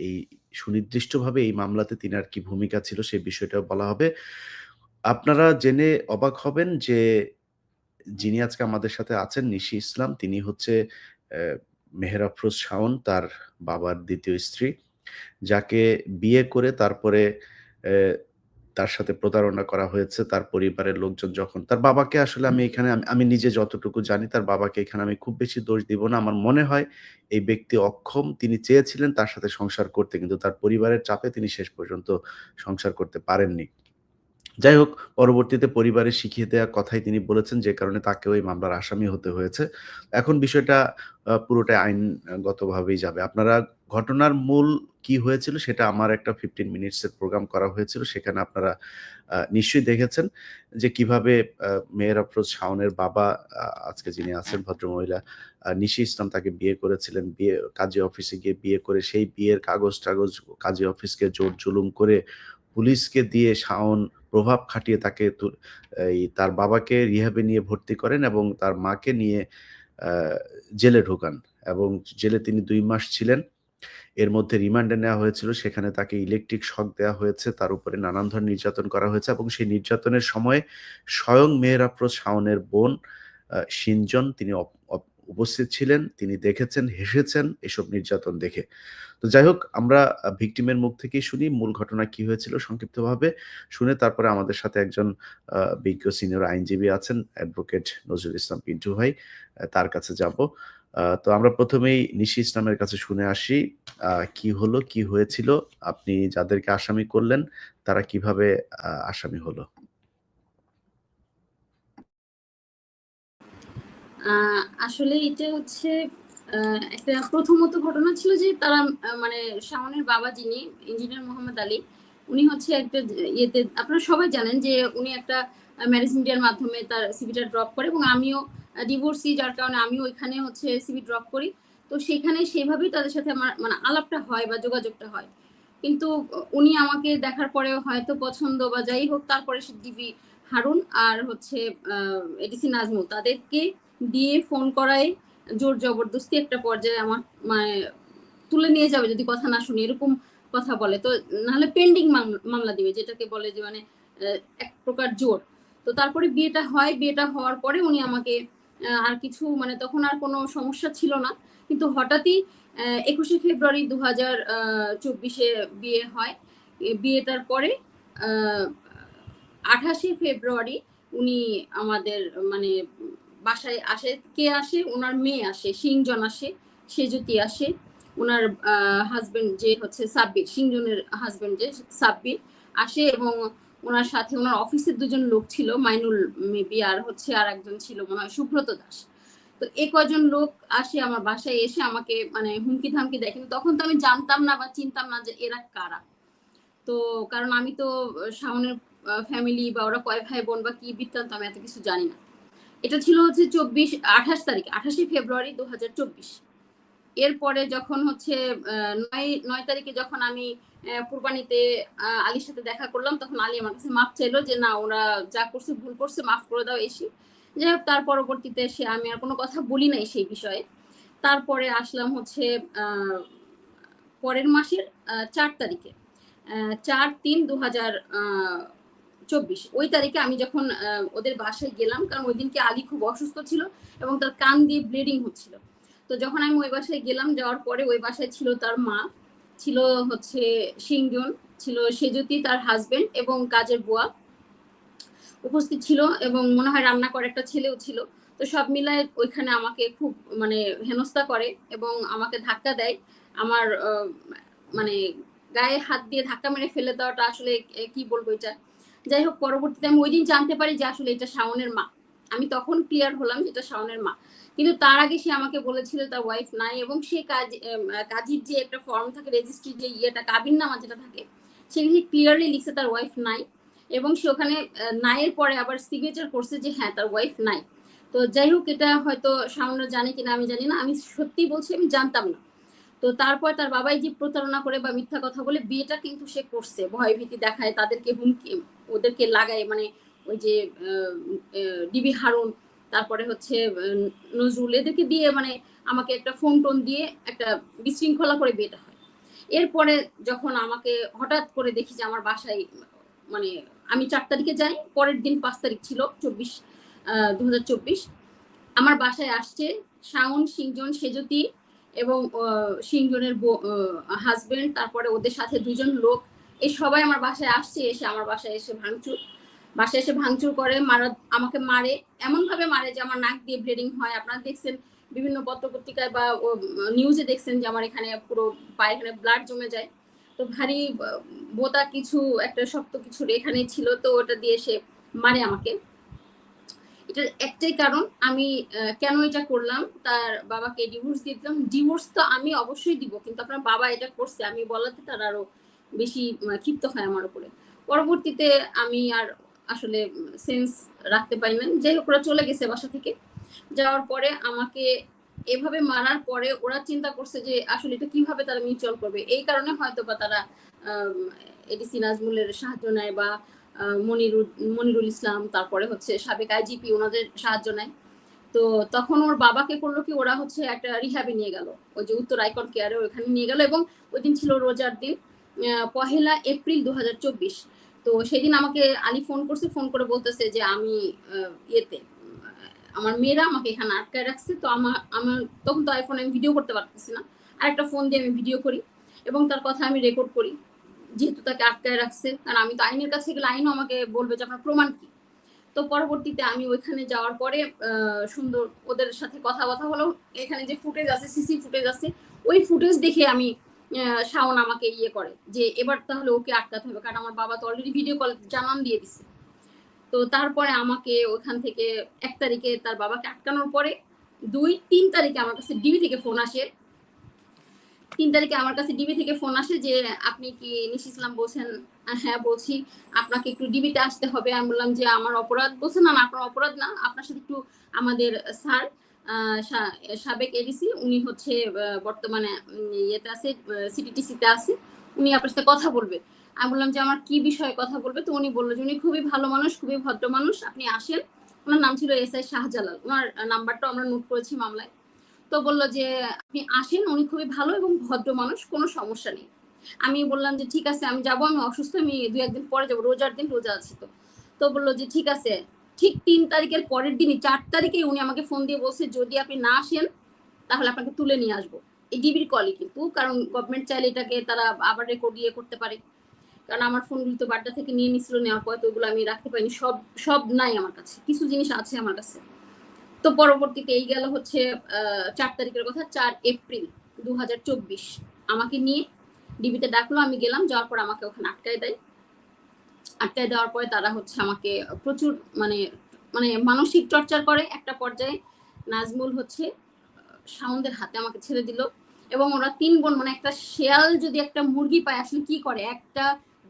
এই সুনির্দিষ্টভাবে এই মামলাতে তিনার কি ভূমিকা ছিল সেই বিষয়টাও বলা হবে। আপনারা জেনে অবাক হবেন যে যিনি আজকে আমাদের সাথে আছেন নিশি ইসলাম তিনি হচ্ছে অ্যা মেহের আফরোজ শাওন তার বাবার ২য় স্ত্রী। যাকে বিয়ে করে তারপরে অ্যা তার সাথে প্রতারণা করা হয়েছে। তার পরিবারের লোকজন যখন তার বাবাকে আসলে আমি নিজে যতটুকু জানি তার বাবাকে এখানে আমি খুব বেশি দোষ দিব না। আমার মনে হয় এই ব্যক্তি অক্ষম। তিনি চেয়েছিলেন তার সাথে সংসার করতে কিন্তু তার পরিবারের চাপে তিনি শেষ পর্যন্ত সংসার করতে পারেননি। যাই হোক, পরবর্তীতে পরিবারের শিখিয়ে দেওয়া কথাই তিনি বলেছেন, যে কারণে তাকেও এই মামলার আসামি হতে হয়েছে। এখন বিষয়টা পুরোটাই আইনগতভাবেই যাবে। আপনারা ঘটনার মূল কি হয়েছিল সেটা আমার একটা 15 মিনিটস এর প্রোগ্রাম করা হয়েছিল। সেখানে আপনারা নিশ্চয়ই দেখেছেন যে কিভাবে মেহের আফরোজ শাওনের বাবা আজকে যিনি আছেন ভদ্রমহিলা নিশি ইসলাম তাকে বিয়ে করেছিলেন। কাজী অফিসে গিয়ে বিয়ে করে সেই বিয়ের কাগজ-টাগজ কাজী অফিসকে জোর-জুলুম করে পুলিশকে দিয়ে শাওন প্রভাব খাটিয়ে তাকে তার বাবাকে রিহ্যাবে নিয়ে ভর্তি করেন এবং তার মাকে নিয়ে আ জেলে ঢোকান এবং জেলে তিনি ২ মাস ছিলেন। এর মধ্যে রিমান্ডে নেওয়া হয়েছিল। সেখানে তাকে ইলেকট্রিক শক দেওয়া হয়েছে। তার উপরে নানান ধরনের নির্যাতন করা হয়েছে এবং সেই নির্যাতনের সময় স্বয়ং মেহের আফরোজ শাওনের বোন শিনজন তিনি অপ অপ উপস্থিত ছিলেন। তিনি দেখেছেন, হেসেছেন এসব নির্যাতন দেখে। তো যাই হোক আমরা ভিকটিমের মুখ থেকেই শুনি মূল ঘটনা কি হয়েছিল সংক্ষিপ্তভাবে। শুনে তারপরে আমাদের সাথে একজন বিজ্ঞ সিনিয়র আইনজীবী আছেন অ্যাডভোকেট নজরুল ইসলাম পিন্টু ভাই। তার কাছে যাব। তো আমরা ১ম এই নিশি ইসলামের কাছে শুনে আসি কি হলো, কি হয়েছিল? আপনি যাদেরকে আসামি করলেন তারা কিভাবে আসামি হলো? আ আসলে এটা হচ্ছে একটা প্রথমত ঘটনা ছিল যে তারা মানে শাওনের বাবা যিনি ইঞ্জিনিয়ার মোহাম্মদ আলী, উনি হচ্ছে একটা ইয়েতে আপনারা সবাই জানেন যে উনি একটা ম্যারেজ ইন্ডিয়ার মাধ্যমে তার সিভিটা ড্রপ করে এবং আমিও ডিভোর্সি যার কারণে আমিও ওইখানে হচ্ছে সিভি ড্রপ করি। তো সেখানে সেভাবেই তাদের সাথে আমার মানে আলাপটা হয় বা যোগাযোগটা হয়। কিন্তু উনি আমাকে দেখার পরে হয়তো পছন্দ বা যাই হোক তারপরে সে ডিবি হারুন আর হচ্ছে এডিসি নাজমুল তাদেরকে দিয়ে ফোন করায় জোর জবরদস্তি একটা পর্যায়ে আমার মানে তুলে নিয়ে যাবে যদি কথা না শুনি এরকম কথা বলে। তো নাহলে পেন্ডিং মামলা দিবে যেটাকে বলে যে মানে এক প্রকার জোর। তো তারপরে বিয়েটা হয়। বিয়েটা হওয়ার পরে উনি আমাকে আর কিছু মানে তখন আর কোনো সমস্যা ছিল না। কিন্তু হঠাৎই ২১শে ফেব্রুয়ারি ২০২৪ এ বিয়ে হয়। বিয়েটার পরে আ ২৮শে ফেব্রুয়ারি উনি আমাদের মানে বাসায় আসে। কে আসে? উনার মেয়ে আসে, শিংজন আসে, সেজুতি আসে। উনার হাসব্যান্ড যে হচ্ছে সাব্বির, শিংজনের হাসব্যান্ড যে সাব্বির আসে এবং উনার সাথে উনার অফিসের ২ জন লোক ছিল। মাইনুল মেবি আর হচ্ছে আরেকজন ছিল মনে হয় সুব্রত দাস। তো এই কয়জন লোক আসে আমার বাসায় এসে আমাকে মানে হুমকি-ধামকি দেয়। কিন্তু তখন তো আমি জানতাম না বা চিনতাম না যে এরা কারা। তো কারণ আমি তো শাওনের ফ্যামিলি বা ওরা কয় ভাই-বোন বা কি বৃত্তান্ত আমি এত কিছু জানি না। এটা ছিল হচ্ছে ২৮ তারিখ, ২৮শে ফেব্রুয়ারি ২০২৪। এরপরে যখন হচ্ছে ৯ তারিখে যখন আমি কুরবানিতে আলীর সাথে দেখা করলাম, তখন আলী আমার কাছে মাফ চাইলো যে, "না, ওরা যা করছে ভুল করছে, মাফ করে দাও" এসে। যাই হোক তার পরবর্তীতে আমি আর কোনো কথা বলি নাই সেই বিষয়ে। তারপরে আসলাম হচ্ছে আ পরের মাসের ৪ তারিখে। ৪-৩-২০২৪ ওই তারিখে আমি যখন ওদের বাসায় গেলাম, কারণ ওইদিনকে আলী খুব অসুস্থ ছিল এবং তার কান দিয়ে ব্লিডিং হচ্ছিল। তো যখন আমি ওই বাসায় গেলাম, যাওয়ার পরে ওই বাসায় ছিল তার মা, ছিল হচ্ছে শিংজন, ছিল সেজুতি তার হাসব্যান্ড এবং কাজের বুয়া উপস্থিত ছিল এবং মনে হয় রান্না করা একটা ছেলেও ছিল। তো সব মিলায় ওইখানে আমাকে খুব মানে হেনস্থা করে এবং আমাকে ধাক্কা দেয়। আমার মানে গায়ে হাত দিয়ে ধাক্কা মেরে ফেলে দেওয়াটা আসলে কি বলবো এটা। যাই হোক পরবর্তীতে আমি ওইদিন জানতে পারি যে আসলে এটা শাওনের মা। আমি তখন ক্লিয়ার হলাম যে এটা শাওনের মা। কিন্তু তার আগে সে আমাকে বলেছিল তার ওয়াইফ নাই এবং সে কাজীর যে একটা ফর্ম থাকে রেজিস্ট্রি যে ইয়েটা কাবিননামা যেটা থাকে সেখানে ক্লিয়ারলি লিখছে তার ওয়াইফ নাই এবং সে ওখানে নাইয়ের পরে আবার সিগনেচার করছে যে হ্যাঁ তার ওয়াইফ নাই। তো যাই হোক এটা হয়তো শাওনরা জানে কিনা আমি জানি না। আমি সত্যি বলছি আমি জানতাম না। তো তারপর তার বাবাই যে প্রতারণা করে বা মিথ্যা কথা বলে বিয়েটা কিন্তু সে করছে। ভয়ভীতি দেখায়, তাদেরকে হুমকি ওদেরকে লাগায় মানে ওই যে ডিবি হারুন, তারপরে হচ্ছে নজরুল এদেরকে দিয়ে মানে আমাকে একটা ফোন-টোন দিয়ে একটা বিশৃঙ্খলা করে বিয়েটা হয়। এরপরে যখন আমাকে হঠাৎ করে দেখি যে আমার বাসায় মানে আমি ৪ তারিখে যাই, পরের দিন ৫ তারিখ ছিল ২০২৪। আমার বাসায় আসছে শাওন, সিংজন, সেজতি এবং সিংজনের হাসব্যান্ড, তারপরে ওদের সাথে ২ জন লোক। এই সবাই আমার বাসায় আসছে, এসে আমার বাসায় এসে ভাঙচুর করে, আমাকে মারে। এমনভাবে মারে যে আমার নাক দিয়ে ব্লিডিং হয়। আপনারা দেখছেন বিভিন্ন পত্র-পত্রিকায় বা নিউজে দেখছেন যে আমার এখানে পুরো পায়ে এখানে ব্লাড জমে যায়। তো ভারী বোতা কিছু একটা শক্ত কিছু এখানে ছিল, তো ওটা দিয়ে সে মারে আমাকে। এটার একটাই কারণ, আমি কেন এটা করলাম, তার বাবাকে ডিভোর্স দিয়ে দিলাম। ডিভোর্স তো আমি অবশ্যই দিব, কিন্তু আপনার বাবা এটা করছে আমি বলাতে তার আরো বেশি ক্ষিপ্ত হয় আমার উপরে। পরবর্তীতে আমি আর আসলে সেন্স রাখতে পারি না। যাই হোক, ওরা চলে গেছে বাসা থেকে। যাওয়ার পরে আমাকে এভাবে মারার পরে ওরা চিন্তা করছে যে আসলে এটা কিভাবে তারা মিউচুয়াল করবে। এই কারণে হয়তো বা তারা এডিসি নাজমুলের সাহায্য নেয় বা মনিরুল ইসলাম, তারপরে হচ্ছে সাবেক আইজিপি, ওনাদের সাহায্য নেয়। তো তখন ওর বাবাকে করলো কি, ওরা হচ্ছে একটা রিহ্যাবে নিয়ে গেল, ওই যে উত্তর আইকন কেয়ারে, ওখানে নিয়ে গেল। এবং ওই দিন ছিল রোজার দিন, ১ এপ্রিল ২০২৪। তো সেদিন আমাকে আলী ফোন করছে, ফোন করে বলতেছে যে আমি ইয়েতে আমার মেয়েরা আমাকে এখানে আটকায় রাখছে। তো আমার তখন তো আইফোন আমি ভিডিও করতে পারতেছি না, আরেকটা ফোন দিয়ে আমি ভিডিও করি এবং তার কথা আমি রেকর্ড করি, যেহেতু তাকে আটকায় রাখছে। কারণ আমি তো আইনের কাছে গেলে আইনও আমাকে বলবে যে আপনার প্রমাণ কি। তো পরবর্তীতে আমি ওইখানে যাওয়ার পরে সুন্দর ওদের সাথে কথা হলো। এখানে যে ফুটেজ আছে, সিসি ফুটেজ আছে, ওই ফুটেজ দেখে আমি শাওন আমাকে ইয়ে করে যে এবার তাহলে ওকে আটকাতে হবে, কারণ আমার বাবা তো অলরেডি ভিডিও কল জানান দিয়ে দিছে। তো তারপরে আমাকে ওখান থেকে ১ তারিখে তার বাবাকে আটকানোর পরে ২-৩ তারিখে আমার কাছে ডিবি থেকে ফোন আসে। ৩ তারিখে আমার কাছে ডিবি থেকে ফোন আসে যে আপনি কি নিশি ইসলাম বলছেন? হ্যাঁ বলছি। আপনাকে একটু ডিবিতে আসতে হবে। আমি বললাম যে আমার অপরাধ। বলছে না, না আপনার অপরাধ না। আপনার সাথে একটু আমাদের স্যার সাবেক এডিসি, উনি হচ্ছে বর্তমানে ইয়েতে আছে, সিটিটিসিতে আছে। উনি আপনার সাথে কথা বলবে। আমি বললাম যে আমার কি বিষয়ে কথা বলবে? তো উনি বলল যে উনি খুবই ভালো মানুষ, খুবই ভদ্র মানুষ। আপনি আসেন। ওনার নাম ছিল এসআই শাহজালাল। ওনার নাম্বারটাও আমরা নোট করেছি মামলায়। তো বলল যে আপনি আসেন, উনি খুবই ভালো এবং ভদ্র মানুষ, কোনো সমস্যা নেই। আমি বললাম যে ঠিক আছে, আমি যাবো, আমি অসুস্থ, আমি ২-১ দিন পরে যাবো, রোজার দিন, রোজা আছি তো। তো বললো যে ঠিক আছে। ঠিক ৩ তারিখের পরের দিনই ৪ তারিখে উনি আমাকে ফোন দিয়ে বলছে যদি আপনি না আসেন তাহলে আপনাকে তুলে নিয়ে আসবো। এই ডিবির কলই কিন্তু, কারণ গভর্নমেন্ট চাইলে এটাকে তারা আবার রেকর্ড দিয়ে করতে পারে। কারণ আমার ফোনগুলো তো বাড্ডা থেকে নিয়ে নিছিল, নেওয়ার পরে তো ওগুলো আমি রাখতে পারিনি, সব নাই আমার কাছে, কিছু জিনিস আছে আমার কাছে। তো পরবর্তীতে এই গেল হচ্ছে ৪ তারিখের কথা, ৪ এপ্রিল ২০২৪। আমাকে নিয়ে ডিবিতে ডাকলো, আমি গেলাম। যাওয়ার পর আমাকে ওখানে আটকায় দেয়। আটকায় দেওয়ার পরে তারা হচ্ছে আমাকে প্রচুর মানে মানে মানসিক টর্চার করে। একটা পর্যায়ে নাজমুল হচ্ছে শাওনদের হাতে আমাকে ছেড়ে দিল। এবং ওরা ৩ বোন, মানে একটা শেয়াল যদি একটা মুরগি পায় আসলে কি করে, একটা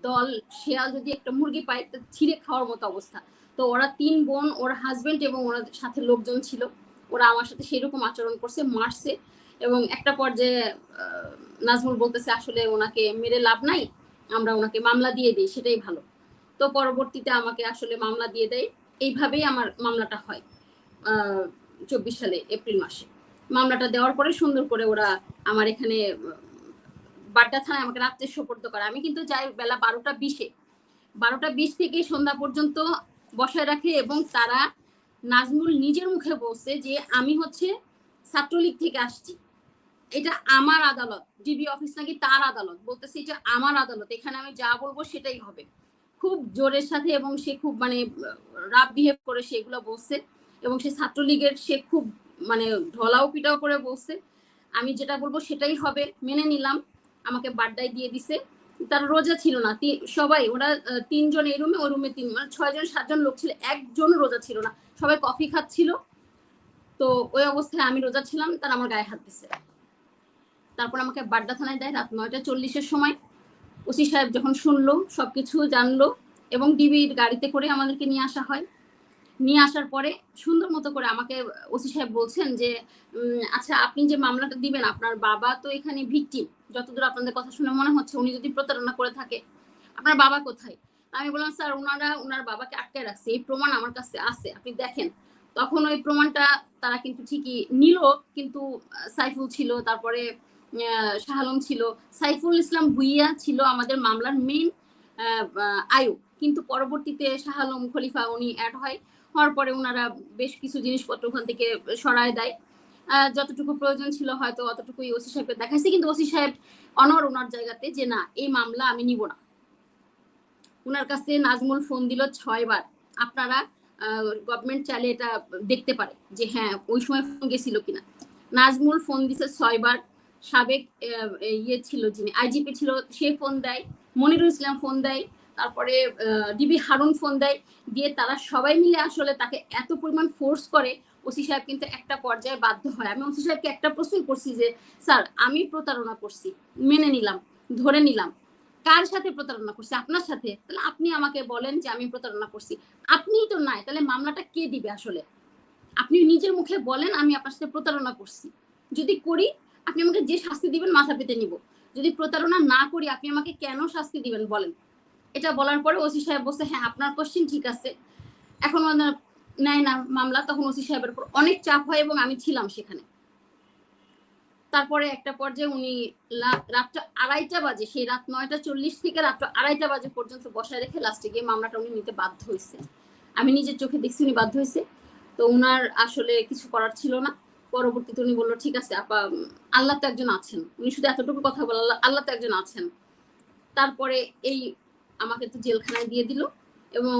দল শেয়াল যদি একটা মুরগি পায় তা ছিঁড়ে খাওয়ার মতো অবস্থা। তো ওরা ৩ বোন, ওর হাজবেন্ড এবং ওর সাথে লোকজন ছিল, ওরা আমার সাথে সেরকম আচরণ করছে, মারছে। এবং একটা পর্যায়ে নাজমুল বলতেছে আসলে ওনাকে মেরে লাভ নাই, আমরা ওনাকে মামলা দিয়ে দিই, সেটাই ভালো। তো পরবর্তীতে আমাকে আসলে মামলা দিয়ে দেয়। এইভাবেই আমার মামলাটা হয় ২৪ সালে এপ্রিল মাসে। মামলাটা দেওয়ার পরে সুন্দর করে ওরা আমার এখানে বাড্ডা থানায় আমাকে রাত্রে সোপর্দ করে। আমি কিন্তু যাই বেলা ১২টা ২০-এ, ১২টা ২০ থেকে সন্ধ্যা পর্যন্ত বসায় রাখে। এবং তারা, নাজমুল নিজের মুখে বলছে যে আমি হচ্ছে ছাত্রলীগ থেকে আসছি, এটা আমার আদালত, ডিবি অফিস নাকি তার আদালত। বলতেছে এটা আমার আদালত, এখানে আমি যা বলবো সেটাই হবে। খুব জোরের সাথে, এবং সে খুব মানে রাফ বিহেভ করে সেগুলো বলছে। এবং সে ছাত্রলীগের, সে খুব মানে ঢলাও পিটাও করে বলছে আমি যেটা বলবো সেটাই হবে। মেনে নিলাম। আমাকে বাড্ডায় দিয়ে দিছে। তার রোজা ছিল না, সবাই ওরা ৩ জন এই রুমে, ওই রুমে ৩, মানে ৬ জন ৭ জন লোক ছিল, একজন রোজা ছিল না, সবাই কফি খাচ্ছিল। তো ওই অবস্থায় আমি রোজা ছিলাম, তারা আমার গায়ে হাত দিছে। তারপর আমাকে বাড্ডা থানায় দেয় রাত ৯টা ৪০-এর সময়। ওসি সাহেব যখন শুনলো, সবকিছু জানলো, এবং ডিবির গাড়িতে করে আমাদেরকে নিয়ে আসা হয়। নিয়ে আসার পরে সুন্দর মতো করে আমাকে ওসি সাহেব বলছেন যে আচ্ছা আপনি যে মামলাটা দিবেন, আপনার বাবা তো এখানে ভিকটিম, যতদূর আপনাদের কথা শুনে মনে হচ্ছে, উনি যদি প্রতারণা করে থাকে, আপনার বাবা কোথায়? আমি বললাম স্যার ওনার বাবাকে আটকায় রাখছে, এই প্রমাণ আমার কাছে আছে, আপনি দেখেন। তখন ওই প্রমাণটা তারা কিন্তু ঠিকই নিল, কিন্তু সাইফুল ছিল, তারপরে শাহ আলম ছিল, সাইফুল ইসলাম ভুইয়া ছিল আমাদের মামলার মেইন আয়ু, কিন্তু পরবর্তীতে শাহ আলম খলিফা উনি অ্যাড হওয়ার পরে ওনারা বেশ কিছু জিনিসপত্র ওখান থেকে সরায় দেয়। যতটুকু প্রয়োজন ছিল হয়তো অতটুকুই ওসি সাহেবকে দেখাইছে, কিন্তু ওসি সাহেব অনর ওনার জায়গাতে যে না এই মামলা আমি নিব না। ওনার কাছে নাজমুল ফোন দিল 6 বার। আপনারা গভর্নমেন্ট চাইলে এটা দেখতে পারে যে হ্যাঁ ওই সময় ফোন গেছিল কিনা। নাজমুল ফোন দিছে 6 বার। সাবেক ইয়ে ছিল যিনি আইজিপি ছিল সে ফোন দেয়, মনিরুল ইসলাম ফোন দেয়, তারপরে ডিবি হারুন ফোন দেয়, দিয়ে তারা সবাই মিলে আসলে তাকে এত পরিমাণ ফোর্স করে ওসি সাহেব কিন্তু একটা পর্যায়ে বাধ্য হয়। আমি ওসি সাহেবকে একটা প্রশ্ন করছি যে স্যার আমি প্রতারণা করছি, মেনে নিলাম, ধরে নিলাম, কার সাথে প্রতারণা করছি? আপনার সাথে। তাহলে আপনি আমাকে বলেন যে আমি প্রতারণা করছি। আপনিই তো নাই, তাহলে মামলাটা কে দিবে আসলে? আপনি নিজের মুখে বলেন আমি আপনার সাথে প্রতারণা করছি। যদি করি আপনি আমাকে যে শাস্তি দিবেন মাথা পেতে নিব। যদি প্রতারণা না করি আপনি আমাকে কেন শাস্তি দিবেন বলেন? এটা বলার পরে ওসি সাহেব বলছে হ্যাঁ আপনার কোশ্চেন ঠিক আছে। এখন নেয় না মামলা, তখন ওসি সাহেবের উপর অনেক চাপ হয় এবং আমি ছিলাম সেখানে। তারপরে একটা পর্যায়ে উনি রাতটা 2:30 বাজে, সেই রাত 9:40 থেকে রাত 2:30 বাজে পর্যন্ত বসায় রেখে লাস্টে গিয়ে মামলাটা উনি নিতে বাধ্য হয়েছে। আমি নিজের চোখে দেখছি উনি বাধ্য হয়েছে। তো উনার আসলে কিছু করার ছিল না। পরবর্তীতে উনি বললো ঠিক আছে আপা, আল্লাহ তো একজন আছেন। উনি শুধু এতটুকু কথা বলল, আল্লাহ তো একজন আছেন। তারপরে এই আমাকে তো জেলখানায় দিয়ে দিল এবং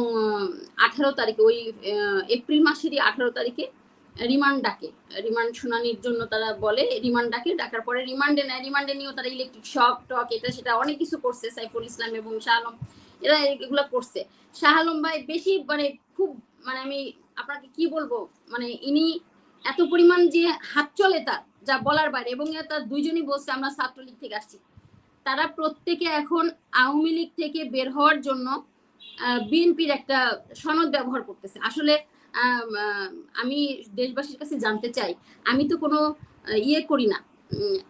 18 তারিখে ওই এপ্রিল মাসেরই 18 তারিখে রিমান্ড ডাকে। রিমান্ড শুনানির জন্য তারা বলে রিমান্ড ডাকে, ডাকার পরে রিমান্ডে নেয়। রিমান্ডে নিয়েও তারা ইলেকট্রিক শক টক এটা সেটা অনেক কিছু করছে সাইফুল ইসলাম এবং শাহ আলম, এরা এগুলো করছে। শাহ আলম ভাই বেশি মানে খুব মানে আমি আপনাকে কি বলবো, মানে ইনি এত পরিমাণ যে হাত চলে তার যা বলার বাইরে, এবং তার দুইজনই বলছে আমরা ছাত্রলীগ থেকে আসছি। তারা প্রত্যেকে এখন আওয়ামী লীগ থেকে বের হওয়ার জন্য বিএনপির একটা সনদ ব্যবহার করতেছে। আসলে আমি দেশবাসীর কাছে জানতে চাই, আমি তো কোনো ইয়ে করি না,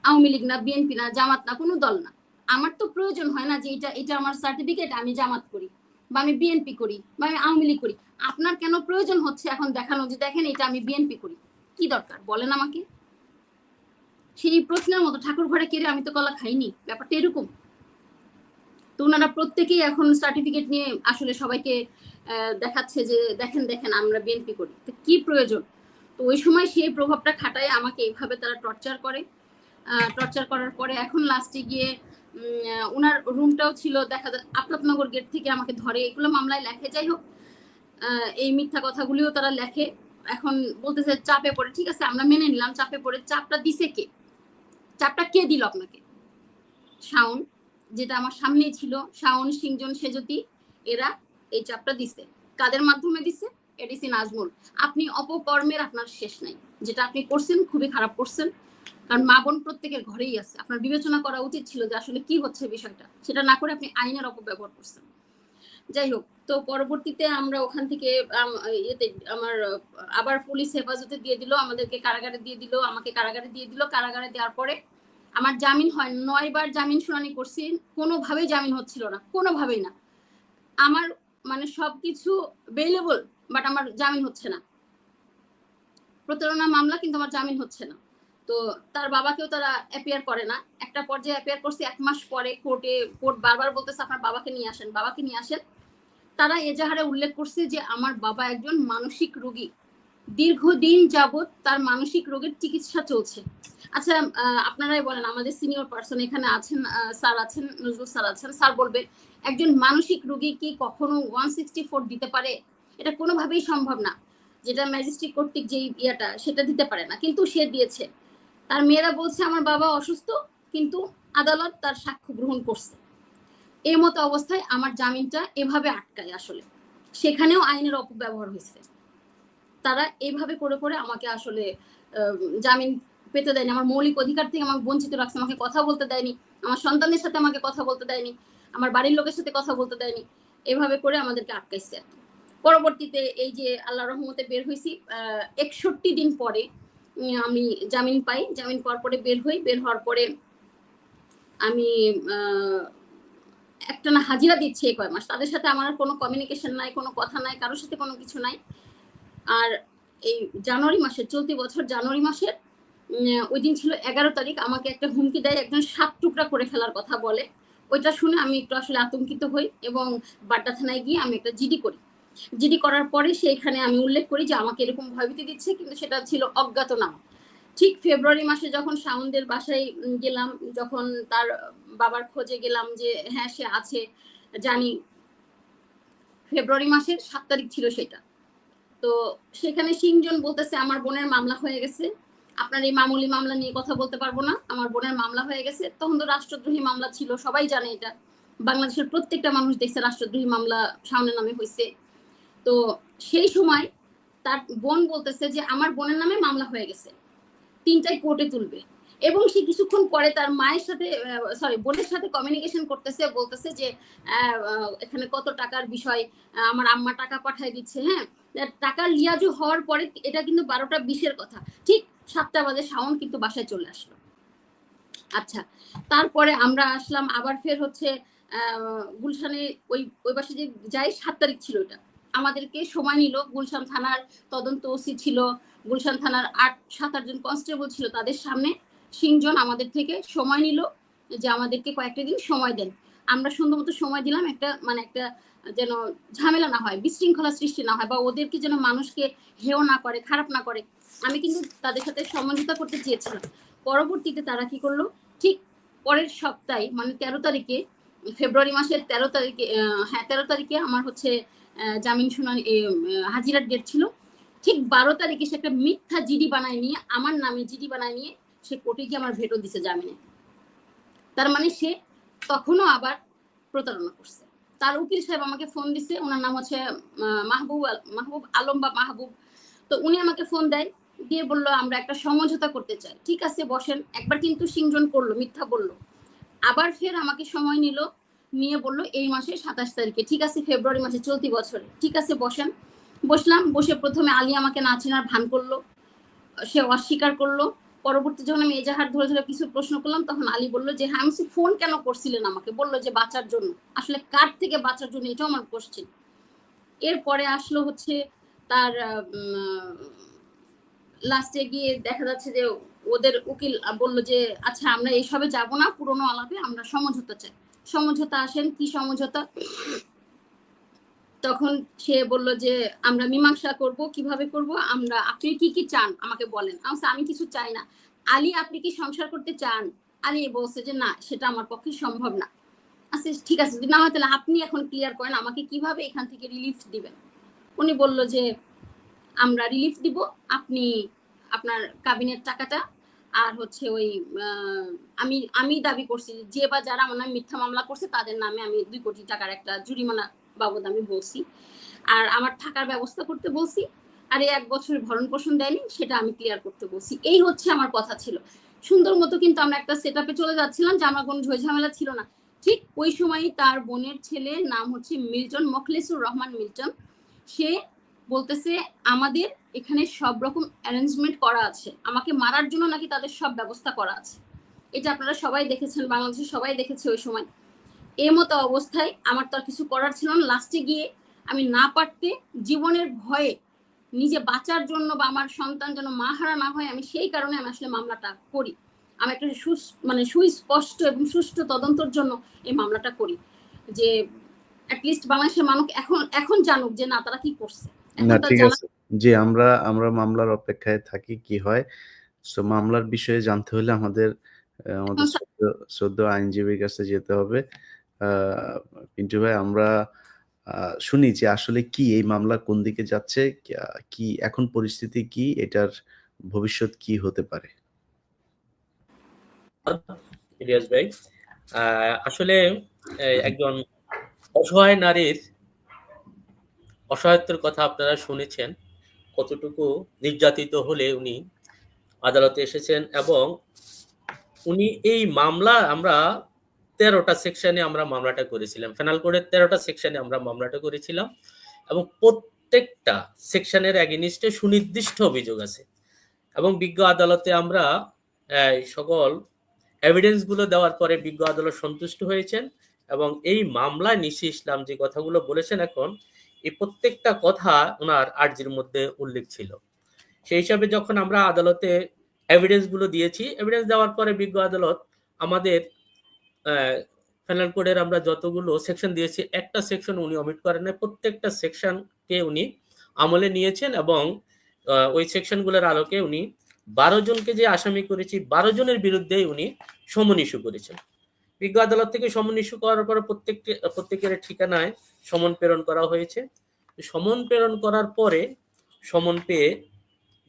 আওয়ামী লীগ না, বিএনপি না, জামাত না, কোনো দল না। আমার তো প্রয়োজন হয় না যে এটা আমার সার্টিফিকেট, আমি জামাত করি বা আমি বিএনপি করি বা আমি আওয়ামী লীগ করি। আপনার কেন প্রয়োজন হচ্ছে এখন দেখানো যে দেখেন এটা আমি বিএনপি করি? কি দরকার বলেন আমাকে? সেই প্রশ্নের মতো ঠাকুর ঘরে কেড়ে আমি তো কলা খাইনি, ব্যাপারটা এরকম। তো ওনারা প্রত্যেকেই এখন সার্টিফিকেট নিয়ে আসলে সবাইকে দেখাচ্ছে যে দেখেন দেখেন আমরা বিএনপি করি। তো কি প্রয়োজন? তো ওই সময় সেই প্রভাবটা খাটায় আমাকে এইভাবে তারা টর্চার করে। টর্চার করার পরে এখন লাস্টে গিয়ে ওনার রুমটাও ছিল দেখা যায় আপনাতনগর গেট থেকে আমাকে ধরে, এগুলো মামলায় লেখে। যাই হোক এই মিথ্যা কথাগুলিও তারা লেখে। এখন বলতেছে চাপে পড়ে, ঠিক আছে আমরা মেনে নিলাম চাপে পড়ে। চাপটা দিছে কে? চাপটা কে দিল আপনাকে? শাওন, যেটা আমার সামনেই ছিল, শাওন, সিংজন, সেজতি, এরা এই চাপটা দিছে। কাদের মাধ্যমে দিছে? এডিসি নাজমুল। আপনি অপকর্মের আপনার শেষ নাই। যেটা আপনি করছেন খুবই খারাপ করছেন, কারণ মা বোন প্রত্যেকের ঘরেই আছে। আপনার বিবেচনা করা উচিত ছিল যে আসলে কি হচ্ছে বিষয়টা, সেটা না করে আপনি আইনের অপব্যবহার করছেন। যাই হোক, তো পরবর্তীতে আমরা ওখান থেকে ইয়েতে আমার আবার পুলিশ হেফাজতে দিয়ে দিল, আমাদেরকে কারাগারে দিয়ে দিল, আমাকে কারাগারে দিয়ে দিল। কারাগারে দেওয়ার পরে আমার জামিন হয় 9 বার জামিন শুনানি করছি, কোনোভাবেই জামিন হচ্ছিল না, কোনোভাবেই না। আমার মানে সবকিছু বেইলেবল, বাট আমার জামিন হচ্ছে না। প্রতারণা মামলা কিন্তু আমার জামিন হচ্ছে না। তো তার বাবাকেও তারা অ্যাপিয়ার করে না। একটা পর্যায়ে অ্যাপিয়ার করছে 1 মাস পরে কোর্ট বারবার বলতেছে আপনার বাবাকে নিয়ে আসেন, বাবাকে নিয়ে আসেন। তারা এজাহারে উল্লেখ করছে যে আমার বাবা একজন মানসিক রোগী, দীর্ঘদিন যাবৎ তার মানসিক রোগের চিকিৎসা চলছে। আচ্ছা আপনারাই বলেন, আমাদের সিনিয়র পার্সন এখানে আছেন, স্যার আছেন, নজরুল স্যার আছেন, স্যার বলবে একজন মানসিক রোগী কি কখনো 164 দিতে পারে? এটা কোনোভাবেই সম্ভব না। যেটা ম্যাজিস্ট্রেট কর্তৃক যে ইয়েটা সেটা দিতে পারে না, কিন্তু সে দিয়েছে। তার মেয়েরা বলছে আমার বাবা অসুস্থ, কিন্তু আদালত তার সাক্ষ্য গ্রহণ করছে। এই মতো অবস্থায় আমার জামিনটা এভাবে আটকায় আসলে। সেখানেও আইনের অপব্যবহার হয়েছে। তারা এইভাবে করে করে আমাকে আসলে জামিন পেতে দেয়নি। আমার মৌলিক অধিকার থেকে আমাকে বঞ্চিত রাখছে। আমাকে কথা বলতে দেয়নি, আমার সন্তানের সাথে আমাকে কথা বলতে দেয়নি, আমার বাড়ির লোকের সাথে কথা বলতে দেয়নি। এভাবে করে আমাদেরকে আটকাইছে। পরবর্তীতে এই যে আল্লাহ রহমতে বের হয়েছি 61 দিন পরে আমি জামিন পাই। জামিন পাওয়ার পরে বের হই। বের হওয়ার পরে আমি একটা না হাজিরা দিচ্ছি এই কয় মাস। তাদের সাথে আমার কোনো কমিউনিকেশন নাই, কোনো কথা নাই, কারোর সাথে কোনো কিছু নাই। আর এই জানুয়ারি মাসের, চলতি বছর জানুয়ারি মাসের ওই দিন ছিল 11 তারিখ, আমাকে একটা হুমকি দেয়, একজন 7 টুকরা করে ফেলার কথা বলে। ওইটা শুনে আমি একটু আসলে আতঙ্কিত হই এবং বাড্ডা থানায় গিয়ে আমি একটা জিডি করি। জিডি করার পরে সেইখানে আমি উল্লেখ করি যে আমাকে এরকম ভয়ভীতি দিচ্ছে, কিন্তু সেটা ছিল অজ্ঞাতনামা। ঠিক ফেব্রুয়ারি মাসে যখন শাওনদের বাসায় গেলাম, যখন তার বাবার খোঁজে গেলাম যে হ্যাঁ সে আছে, জানি ফেব্রুয়ারি মাসের 7 তারিখ ছিল সেটা। তো সেখানে সিংজন বলতেছে আমার বোনের মামলা হয়ে গেছে, আপনার এই মামুলি মামলা নিয়ে কথা বলতে পারবো না, আমার বোনের মামলা হয়ে গেছে। তখন তো রাষ্ট্রদ্রোহী মামলা ছিল, সবাই জানে এটা, বাংলাদেশের প্রত্যেকটা মানুষ দেখছে রাষ্ট্রদ্রোহী মামলা শাওনের নামে হয়েছে। তো সেই সময় তার বোন বলতেছে যে আমার বোনের নামে মামলা হয়ে গেছে, 3টায় কোর্টে তুলবে। এবং সে কিছুক্ষণ পরে তার মায়ের সাথে বোনের সাথে কমিউনিকেশন করতেছে, বলতেছে যে এখানে কত টাকার বিষয়, আমার আম্মা টাকা পাঠায় দিচ্ছে। হ্যাঁ, টাকা লিয়াজু হওয়ার পরে এটা কিন্তু 12টা 20-এর কথা, ঠিক 7টা বাজে শাওন কিন্তু বাসায় চলে আসলো। আচ্ছা, তারপরে আমরা আসলাম আবার ফের হচ্ছে গুলশানে, ওই বাসে যে যাই 7 তারিখ ছিল এটা, আমাদেরকে সময় নিল। গুলশান থানার তদন্ত ওসি ছিল, গুলশান থানার 7-8 জন কনস্টেবল ছিল, তাদের সামনে সিংজন আমাদের থেকে সময় নিল যে আমাদেরকে কয়েকটা দিন সময় দেন। আমরা সুন্দর মতো সময় দিলাম, একটা যেন ঝামেলা না হয়, বিশৃঙ্খলা সৃষ্টি না হয়, বা ওদেরকে যেন মানুষকে হেয় না করে, খারাপ না করে। আমি কিন্তু তাদের সাথে সমঝোতা করতে চেয়েছিলাম। পরবর্তীতে তারা কি করলো, ঠিক পরের সপ্তাহে মানে 13 তারিখে, ফেব্রুয়ারি মাসের 13 তারিখে, হ্যাঁ 13 তারিখে আমার হচ্ছে জামিন শুনানি, হাজিরার ডেট ছিল। ঠিক 12 তারিখে সে একটা মিথ্যা জিডি বানায় নিয়ে, আমার নামে জিডি বানায় নিয়ে সে কোর্টে গিয়ে আমার ভেটো দিছে জামিনে। তার মানে সে তখনও আবার প্রতারণা করছে। তার উকিল সাহেব আমাকে ফোন দিছে, ওনার নাম হচ্ছে মাহবুব আলম বা মাহবুব। তো উনি আমাকে ফোন দেয়, দিয়ে বললো আমরা একটা সমঝোতা করতে চাই। ঠিক আছে বসেন। একবার কিন্তু সিংজন করলো, মিথ্যা বললো। আবার ফের আমাকে সময় নিল, নিয়ে বললো এই মাসে 27 তারিখে, ঠিক আছে ফেব্রুয়ারি মাসে চলতি বছরে, ঠিক আছে বসেন। বসলাম, বসে প্রথমে আলী আমাকে না চেনার ভান করলো, সে অস্বীকার করলো। পরবর্তী যখন আমি এজাহার ধরে ধরে কিছু প্রশ্ন করলাম, তখন আলী বললো যে হ্যাঁ, আমি ফোন কেন করছিলেন আমাকে, বললো যে বাঁচার জন্য। আসলে কার থেকে বাঁচার জন্য, এটাও আমার কোশ্চেন। এরপরে আসলো হচ্ছে তার লাস্টে গিয়ে দেখা যাচ্ছে যে ওদের উকিল বললো যে আচ্ছা আমরা এইসবে যাব না, পুরনো আলাপে আমরা সমঝোতা চাই। সমঝোতা আসেন, কি সমঝোতা? তখন সে বললো যে আমরা মীমাংসা করব, কিভাবে করব, আমরা, আপনি কি কি চান আমাকে বলেন। আমি কিছু চাই না। আলী আপনি কি সংসার করতে চান? আলী বলছে যে না, সেটা আমার পক্ষে সম্ভব না। আচ্ছা ঠিক আছে, যদি না হয় তাহলে আপনি এখন ক্লিয়ার করেন আমাকে কিভাবে এখান থেকে রিলিফ দিবেন। উনি বলল যে আমরা রিলিফ দিব, আপনি আপনার কাবিনের টাকাটা আর হচ্ছে ওই আমি দাবি করছি যে বা যারা আমার নামে মিথ্যা মামলা করছে তাদের নামে আমি 2 কোটি টাকার একটা জরিমানা বাবদ আমি বলছি, আর আমার থাকার ব্যবস্থা করতে বলছি, আর এই 1 বছরের ভরণ পোষণ দেয়নি সেটা আমি ক্লিয়ার করতে বলছি। এই হচ্ছে আমার কথা ছিল। সুন্দর মতো কিন্তু আমরা একটা সেটআপে চলে যাচ্ছিলাম, যে আমার কোনো ঝই ঝামেলা ছিল না। ঠিক ওই সময়ই তার বোনের ছেলে, নাম হচ্ছে মিল্টন, মোখলেসুর রহমান মিল্টন, সে বলতেছে আমাদের এখানে সব রকম অ্যারেঞ্জমেন্ট করা আছে, আমাকে মারার জন্য নাকি তাদের সব ব্যবস্থা করা আছে। এটা আপনারা সবাই দেখেছেন, বাংলাদেশের সবাই দেখেছে ওই সময়। এই মতো অবস্থায় আমার তো আর কিছু করার ছিল না। লাস্টে গিয়ে আমি না পারতে, জীবনের ভয়ে, নিজে বাঁচার জন্য বা আমার সন্তান যেন মাহারা না হয়, আমি সেই কারণে আমি আসলে মামলাটা করি। আমি একটা সুস্পষ্ট এবং সুষ্ঠু তদন্তের জন্য এই মামলাটা করি, যে অ্যাটলিস্ট বাংলাদেশের মানুষ এখন জানুক যে না তারা কি করছে। না এখন তার ঠিক জানা। আছে। জি, আমরা মামলার অপেক্ষায় থাকি কি হয়। সো মামলার বিষয়ে জানতে হলে আমাদের এখন শ্রদ্ধেয় আইনজীবীর কাছে যেতে হবে। আ পিন্টু ভাই, আমরা আ শুনি যে আসলে কি এই মামলা কোন দিকে যাচ্ছে? কি এখন পরিস্থিতি কি? এটার ভবিষ্যৎ কি হতে পারে? ইলিয়াস ভাই, আসলে একজন অসহায় নারীর অসহায়ত্বের কথা আপনারা শুনেছেন, কতটুকু নির্যাতিত হলে উনি আদালতে এসেছেন। এবং উনি এই মামলা, আমরা 13টা সেকশনে আমরা মামলাটা করেছিলাম, ফেনাল কোডের 13টা সেকশনে আমরা মামলাটা করেছিলাম, এবং প্রত্যেকটা সেকশনের এগেইনস্টে সুনির্দিষ্ট অভিযোগ আছে। এবং বিজ্ঞ আদালতে আমরা সকল এভিডেন্স গুলো দেওয়ার পরে বিজ্ঞ আদালত সন্তুষ্ট হয়েছেন, এবং এই মামলায় নিশি ইসলাম যে কথাগুলো বলেছেন এখন, এই প্রত্যেকটা কথা ওনার আর্জির মধ্যে উল্লেখ ছিল। সেই হিসাবে যখন আমরা আদালতে এভিডেন্স গুলো দিয়েছি। এভিডেন্স দেওয়ার পরে বিজ্ঞ আদালত আমাদের পেনাল কোডের আমরা যতগুলো সেকশন দিয়েছি একটা সেকশন উনি অমিট করেন নাই। প্রত্যেকটা সেকশনকে উনি আমলে নিয়েছেন এবং ওই সেকশনগুলোর আলোকে উনি 12 জনকে যে আসামি করেছি 12 জনের বিরুদ্ধেই উনি সমন ইস্যু করেছেন। বিজ্ঞ আদালত থেকে সমন ইস্যু করার পরে প্রত্যেকের ঠিকানায় সমন প্রেরণ করা হয়েছে। সমন প্রেরণ করার পরে সমন পেয়ে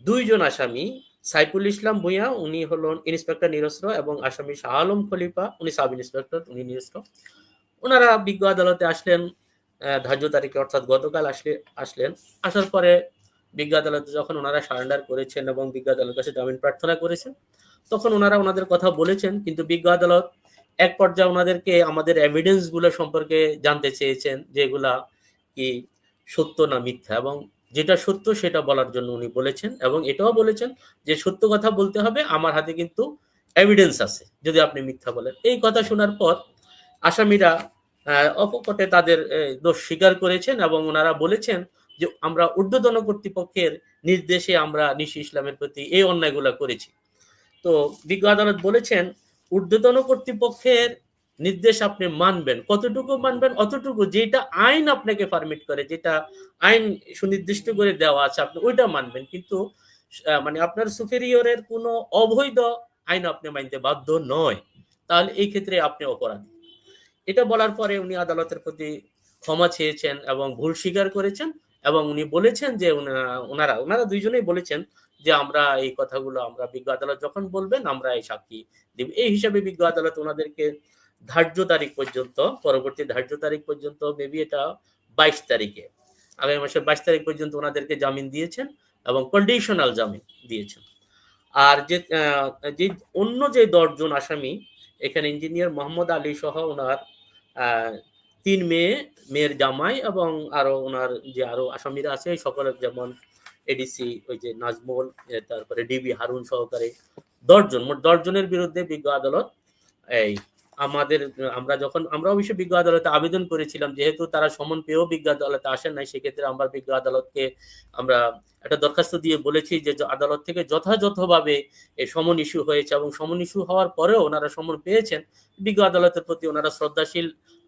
2 জন আসামি সাইফুল ইসলাম ভূঁইয়া উনি হলেন ইন্সপেক্টর নিরস্ত্র এবং আসামি শাহ আলম খলিফা উনি সাব ইন্সপেক্টর উনি নিরস্ত্র। ওনারা বিজ্ঞ আদালতে আসলেন ধার্য তারিখে অর্থাৎ গতকাল আসলেন। আসার পরে বিজ্ঞ আদালতে যখন ওনারা সারেন্ডার করেছেন এবং বিজ্ঞ আদালতের কাছে জামিন প্রার্থনা করেছেন তখন ওনারা ওনাদের কথা বলেছেন, কিন্তু বিজ্ঞ আদালত এক পর্যায়ে ওনাদেরকে আমাদের এভিডেন্স গুলো সম্পর্কে জানতে চেয়েছেন যে এগুলা কি সত্য না মিথ্যা, এবং যেটা সত্য সেটা বলার জন্য উনি বলেছেন এবং এটাও বলেছেন যে সত্য কথা বলতে হবে, আমার হাতে কিন্তু এভিডেন্স আছে যদি আপনি মিথ্যা বলেন। এই কথা শোনার পর আসামিরা অকপটে তাদের দোষ স্বীকার করেছেন এবং ওনারা বলেছেন যে আমরা ঊর্ধ্বতন কর্তৃপক্ষের নির্দেশে আমরা নিশি ইসলামের প্রতি এই অন্যায়গুলো করেছি। তো বিজ্ঞ আদালত বলেছেন ঊর্ধ্বতন কর্তৃপক্ষের নির্দেশ আপনি মানবেন, কতটুকু মানবেন অতটুকু, যেটা আইন আপনাকে পারমিট করে, যেটা আইন সুনির্দিষ্ট করে দেওয়া আছে আপনি ওইটা মানবেন, কিন্তু মানে আপনার সুপেরিয়রের কোনো অবৈধ আইন আপনি মানতে বাধ্য নয়, তাহলে এই ক্ষেত্রে আপনি অপরাধী। এটা বলার পরে উনি আদালতের প্রতি ক্ষমা চেয়েছেন এবং ভুল স্বীকার করেছেন এবং উনি বলেছেন যে ওনারা দুইজনেই বলেছেন যে আমরা এই কথাগুলো আমরা বিজ্ঞ আদালত যখন বলবেন আমরা এই সাক্ষী দিব। এই হিসাবে বিজ্ঞ আদালত ওনাদেরকে ধার্য তারিখ পর্যন্ত, পরবর্তী ধার্য তারিখ পর্যন্ত, মেবি এটা 22 তারিখে, আগামী মাসের 22 তারিখ পর্যন্ত ওনাদেরকে জামিন দিয়েছেন এবং কন্ডিশনাল জামিন দিয়েছেন। আর যে অন্য যে 10 জন আসামি, এখানে ইঞ্জিনিয়ার মোহাম্মদ আলী সহ ওনার 3 মেয়ের জামাই এবং আরো ওনার যে আরো আসামিরা আছে সকলের, যেমন এডিসি ওই যে নাজমুল, তারপরে ডিবি হারুন সহকারে 10 জন, মোট 10 জনের বিরুদ্ধে বিজ্ঞ আদালত এই আমরা অবশ্যই বিজ্ঞ আদালতে আবেদন করেছিলাম, যেহেতু তারা সমন পেয়েও বিজ্ঞ আদালতে আসেন নাই, সেক্ষেত্রে আমরা বিজ্ঞ আদালতকে আমরা একটা দরখাস্ত দিয়ে বলেছি যে আদালত থেকে যথাযথভাবে এই সমন ইস্যু হয়েছে এবং সমন ইস্যু হওয়ার পরেও ওনারা সমন পেয়েছেন, বিজ্ঞ আদালতের প্রতি ওনারা শ্রদ্ধাশীল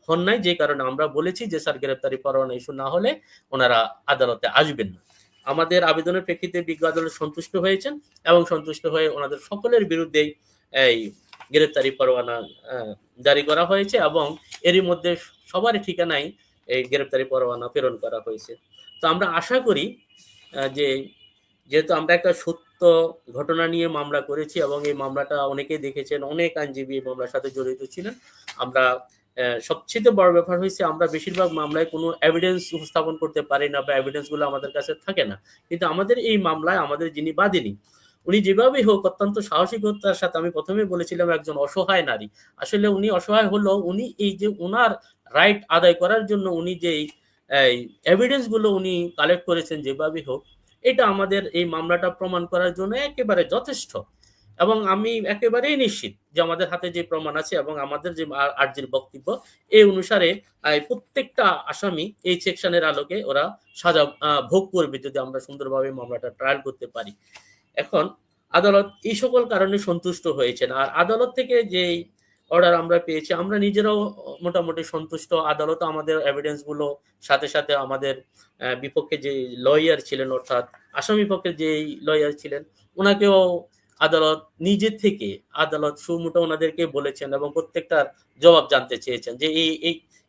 হন নাই, যে কারণে আমরা বলেছি যে স্যার গ্রেপ্তারি পরোয়ানা ইস্যু না হলে ওনারা আদালতে আসবেন না। আমাদের আবেদনের প্রেক্ষিতে বিজ্ঞ আদালত সন্তুষ্ট হয়েছেন এবং সন্তুষ্ট হয়ে ওনাদের সকলের বিরুদ্ধেই এই গ্রেপ্তারি পরোয়ানা জারি করা হয়েছে এবং এরই মধ্যে সবারই ঠিকানায় এই গ্রেপ্তারি পরোয়ানা প্রেরণ করা হয়েছে। তো আমরা আশা করি যে যেহেতু আমরা একটা সত্য ঘটনা নিয়ে মামলা করেছি এবং এই মামলাটা অনেকেই দেখেছেন, অনেক আইনজীবী এই মামলার সাথে জড়িত ছিলেন, আমরা সবচেয়ে বড় ব্যাপার হয়েছে আমরা বেশিরভাগ মামলায় কোনো এভিডেন্স উপস্থাপন করতে পারি না বা এভিডেন্স গুলো আমাদের কাছে থাকে না, কিন্তু আমাদের এই মামলায় আমাদের যিনি বাদীনি উনি যেভাবেই হোক অত্যন্ত সাহসিকতার সাথে, আমি প্রথমে বলেছিলাম একজন অসহায় নারী, আসলে উনি অসহায় হলো, উনি এই যে ওনার রাইট আদায় করার জন্য উনি যে এভিডেন্স গুলো উনি কালেক্ট করেছেন যেভাবেই হোক, এটা আমাদের এই মামলাটা প্রমাণ করার জন্য একেবারে যথেষ্ট এবং আমি একেবারেই নিশ্চিত যে আমাদের হাতে যে প্রমাণ আছে এবং আমাদের যে আর্জির বক্তব্য এই অনুসারে প্রত্যেকটা আসামি এই সেকশনের আলোকে ওরা সাজা ভোগ করবে যদি আমরা সুন্দরভাবে মামলাটা ট্রায়াল করতে পারি। এখন আদালত এই সকল কারণে সন্তুষ্ট হয়েছেন, আর আদালত থেকে যে অর্ডার আমরা পেয়েছি আমরা নিজেরাও মোটামুটি সন্তুষ্ট। আদালত আমাদের এভিডেন্স গুলো সাথে সাথে আমাদের বিপক্ষে যে লয়ার ছিলেন অর্থাৎ আসামি পক্ষের যে লয়ার ছিলেন ওনাকেও আদালত নিজে থেকে আদালত সুমুটো ওনাদেরকে বলেছেন এবং প্রত্যেকটার জবাব জানতে চেয়েছেন যে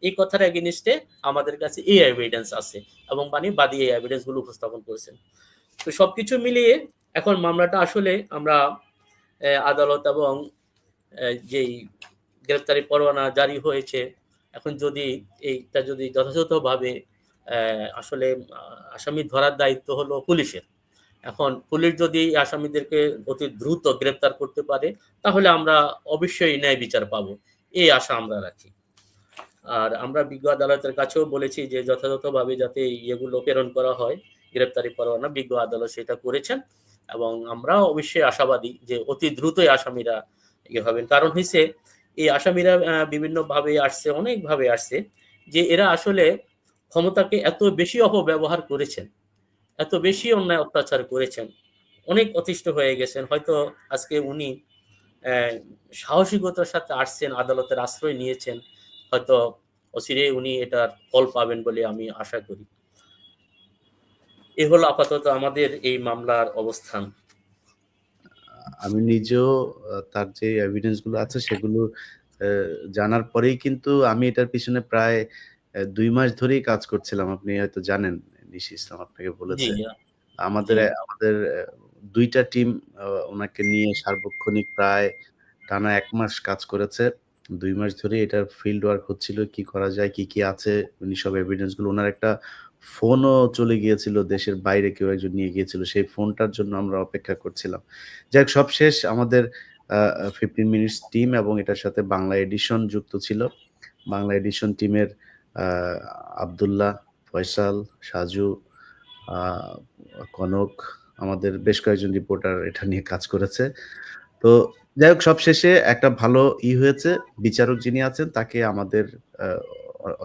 এই কথার এগেইনস্টে আমাদের কাছে এই এভিডেন্স আছে এবং বাদী এই এভিডেন্স গুলো উপস্থাপন করেছেন। তো সবকিছু মিলিয়ে এখন মামলাটা আসলে আমরা আদালত এবং যেই গ্রেফতারি পরোয়ানা জারি হয়েছে, এখন যদি এইটা যদি যথাযথভাবে আসলে আসামি ধরার দায়িত্ব হলো পুলিশের, এখন পুলিশ যদি আসামিদেরকে অতি দ্রুত গ্রেফতার করতে পারে তাহলে আমরা অবশ্যই ন্যায় বিচার পাবো, এই আশা আমরা রাখি। আর আমরা বিজ্ঞ আদালতের কাছেও বলেছি যে যথাযথভাবে যাতে এগুলো প্রেরণ করা হয় গ্রেফতারি পরোয়ানা, বিজ্ঞ আদালত সেটা করেছেন এবং আমরা অবশ্যই আশাবাদী যে অতি দ্রুতই আসামিরা হবেন। কারণ হয়েছে এই আসামিরা বিভিন্ন ভাবে আসছে, অনেক ভাবে আসছে, যে এরা আসলে ক্ষমতাকে এত বেশি অপব্যবহার করেছেন, এত বেশি অন্যায় অত্যাচার করেছেন, অনেক অতিষ্ঠ হয়ে গেছেন। হয়তো আজকে উনি সাহসিকতার সাথে আসছেন, আদালতের আশ্রয় নিয়েছেন। হয়তো অচিরেই উনি এটার ফল পাবেন বলে আমি আশা করি। এ হলো আপাতত আমাদের এই মামলার অবস্থান। আমি নিজেও তার যে এভিডেন্স গুলো আছে সেগুলো অ্যা জানার পরেই কিন্তু আমি এটার পিছনে প্রায় ২ মাস ধরেই কাজ করছিলাম। আপনি হয়তো জানেন, নিশি ইসলাম আপনাকে জি, বলেছে। জি, আমাদের ২ টা টিম উনাকে নিয়ে সার্বক্ষণিক প্রায় টানা ১ মাস কাজ করেছে। ২ মাস ধরে এটার ফিল্ড ওয়ার্ক হচ্ছিল। কি করা যায়, কি আছে উনি সব এভিডেন্স গুলো উনার একটা ফোনও চলে গিয়েছিল দেশের বাইরে কেউ একজন নিয়ে গিয়েছিল। সেই ফোনটার জন্য আমরা অপেক্ষা করছিলাম। যাই হোক সব শেষ আমাদের আ আ 15 মিনিটস টিম এবং এটার সাথে বাংলা এডিশন যুক্ত ছিল। বাংলা এডিশন টিমের আ আব্দুল্লাহ, ফয়সাল, সাজু, আ কনক আমাদের বেশ কয়েকজন রিপোর্টার এটা নিয়ে কাজ করেছে। তো যাই হোক সবশেষে একটা ভালো হয়েছে। বিচারক যিনি আছেন তাকে আমাদের আ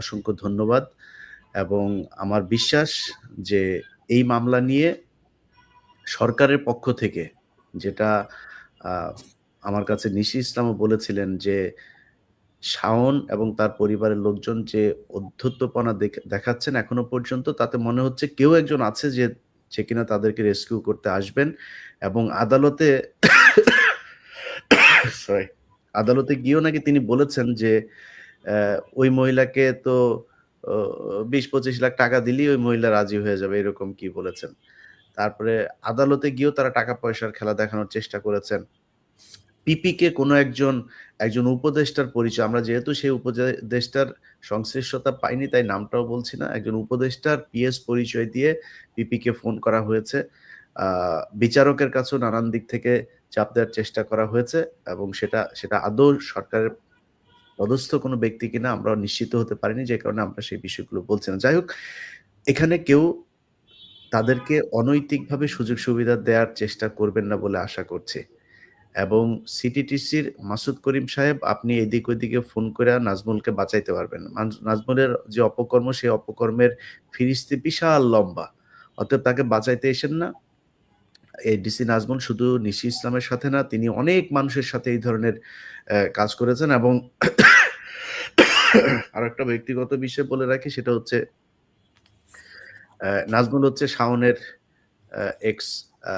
অসংখ্য ধন্যবাদ এবং আমার বিশ্বাস যে এই মামলা নিয়ে সরকারের পক্ষ থেকে যেটা আ আমার কাছে নিশি ইসলামও বলেছিলেন যে, শাওন এবং তার পরিবারের লোকজন যে অধ্যত্বপনা দেখাচ্ছেন এখনো পর্যন্ত তাতে মনে হচ্ছে কেউ একজন আছে যে কিনা তাদেরকে রেস্কিউ করতে আসবেন এবং আদালতে সরি, আদালতে গিয়েও নাকি তিনি বলেছেন যে, ওই মহিলাকে তো ও ২০-২৫ লাখ টাকা দিলেই ওই মহিলা রাজি হয়ে যাবে এরকম কি বলেছেন। তারপরে আদালতে গিয়েও তারা টাকা-পয়সার খেলা দেখানোর চেষ্টা করেছেন। পিপিকে কোনো একজন উপদেষ্টার পরিচয় আমরা যেহেতু সেই উপদেষ্টার সংশ্লিষ্টতা পাইনি তাই নামটাও বলছি না। একজন উপদেষ্টার পিএস পরিচয় দিয়ে পিপিকে ফোন করা হয়েছে। আ বিচারকের কাছেও নানান দিক থেকে চাপ দেওয়ার চেষ্টা করা হয়েছে এবং সেটা আদৌ সরকারের পদস্থ কোনো ব্যক্তি কিনা আমরাও নিশ্চিত হতে পারিনি। যে কারণে আমরা সেই বিষয়গুলো বলছি না। যাই হোক, এখানে কেউ তাদেরকে অনৈতিকভাবে সুযোগ সুবিধা দেওয়ার চেষ্টা করবেন না বলে আশা করছি। এবং সিটিটিসির মাসুদ করিম সাহেব আপনি এদিক ওদিকে ফোন কইরা নাজমুলকে বাঁচাইতে পারবেন না। নাজমুলের যে অপকর্ম সেই অপকর্মের ফিরিস্তি বিশাল লম্বা। অতএব তাকে বাঁচাইতে এসেন না। এই ডিসি নাজমুল শুধু নিশি ইসলামের সাথে না, তিনি অনেক মানুষের সাথে এই ধরনের কাজ করেছেন এবং আরেকটা ব্যক্তিগত বিষয় বলে রাখি সেটা হচ্ছে নাজমুল হচ্ছে শাওনের এক্স আ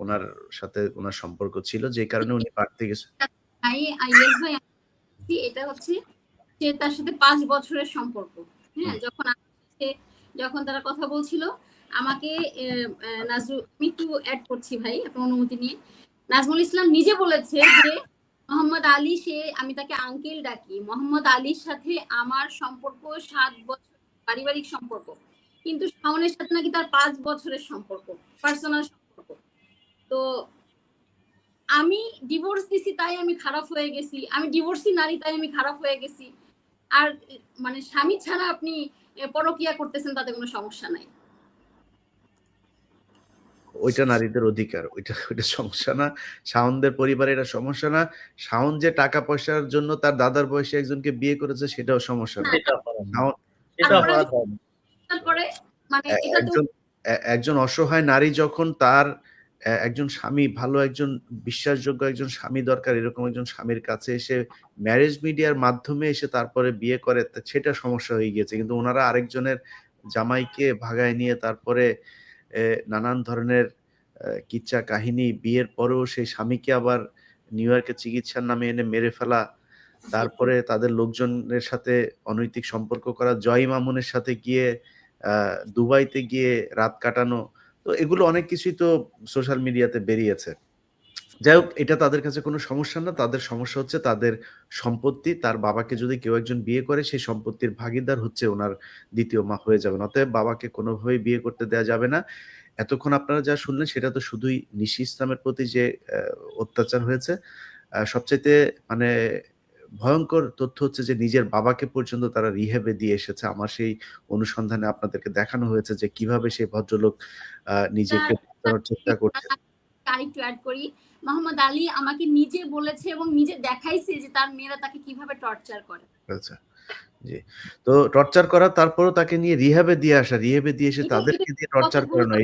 উনার সাথে উনার সম্পর্ক ছিল যে কারণে উনি পারতে গেছে ইয়েস ভাই, এটা হচ্ছে সে তার সাথে ৫ বছরের সম্পর্ক। হ্যাঁ, হুম। যখন তারা কথা বলছিল আমাকে আমি একটু এড করছি ভাই আপনার অনুমতি নিয়ে। নাজমুল ইসলাম নিজে বলেছে যে মোহাম্মদ আলী আমি তাকে আঙ্কেল ডাকি। মোহাম্মদ আলীর সাথে আমার সম্পর্ক ৭ বছর পারিবারিক সম্পর্ক। কিন্তু শাওনের সাথে নাকি তার ৫ বছরের সম্পর্ক, পার্সোনাল সম্পর্ক। তো আমি ডিভোর্স দিছি তাই আমি খারাপ হয়ে গেছি, আমি ডিভোর্সি নারী তাই আমি খারাপ হয়ে গেছি। আর মানে স্বামী ছাড়া আপনি পরকিয়া করতেছেন তাতে কোনো সমস্যা নাই। ওইটা নারীদের অধিকার। ওইটা সমস্যা না। শাওনদের পরিবারে এটা সমস্যা না। শাওন যে টাকা-পয়সার জন্য তার দাদার বয়সী একজনকে বিয়ে করেছে সেটাও সমস্যা না। হ্যাঁ, সেটা অপরাধ না। শাওন সেটা তারপরে অপরাধ হয় না। তারপরে মানে এ এটা তো একজন একজন অসহায় নারী যখন তার একজন স্বামী ভালো একজন বিশ্বাসযোগ্য একজন স্বামী দরকার এরকম একজন স্বামীর কাছে এসে ম্যারেজ মিডিয়ার মাধ্যমে এসে তারপরে বিয়ে করে সেটা সমস্যা হয়ে গিয়েছে। কিন্তু উনারা আরেকজনের জামাইকে ভাগায় নিয়ে তারপরে নানান ধরনের কিচ্ছা কাহিনী বিয়ের পরেও সেই স্বামীকে আবার নিউ ইয়র্কে চিকিৎসার নামে এনে মেরে ফেলা। তারপরে তাদের লোকজনের সাথে অনৈতিক সম্পর্ক করা, জয় মামুনের সাথে গিয়ে আ দুবাইতে গিয়ে রাত কাটানো। তো এগুলো অনেক কিছুই তো সোশ্যাল মিডিয়াতে বেরিয়েছে। যাই হোক এটা তাদের কাছে কোনো সমস্যা না। তাদের সমস্যা হচ্ছে তাদের সম্পত্তি। তার বাবাকে যদি কেউ একজন বিয়ে করে সেই সম্পত্তির ভাগীদার হচ্ছে উনার ২য় মা হয়ে যাবেন। অতএব বাবাকে কোনোভাবেই বিয়ে করতে দেয়া যাবে না। এতক্ষণ আপনারা যা শুনলেন সেটা তো শুধুই নিশি ইসলামের প্রতি যে অত্যাচার হয়েছে। সবচাইতে মানে ভয়ংকর তথ্য হচ্ছে যে নিজের বাবাকে পর্যন্ত তারা রিহ্যাবে দিয়ে এসেছে। আমার সেই অনুসন্ধানে আপনাদেরকে দেখানো হয়েছে যে কিভাবে সেই ভদ্রলোক নিজেকে বাঁচানোর চেষ্টা করছে। আরেকটু অ্যাড করি। মোহাম্মদ আলী আমাকে নিজে বলেছে এবং নিজে দেখাইছে যে তার মেয়েরা তাকে কিভাবে টর্চার করে। আচ্ছা। জি। তো টর্চার করা তারপরেও তাকে নিয়ে রিহ্যাবে দিয়ে আসা। রিহ্যাবে দিয়ে এসে এটা তাদেরকে দিয়ে টর্চার কতগুলো করানো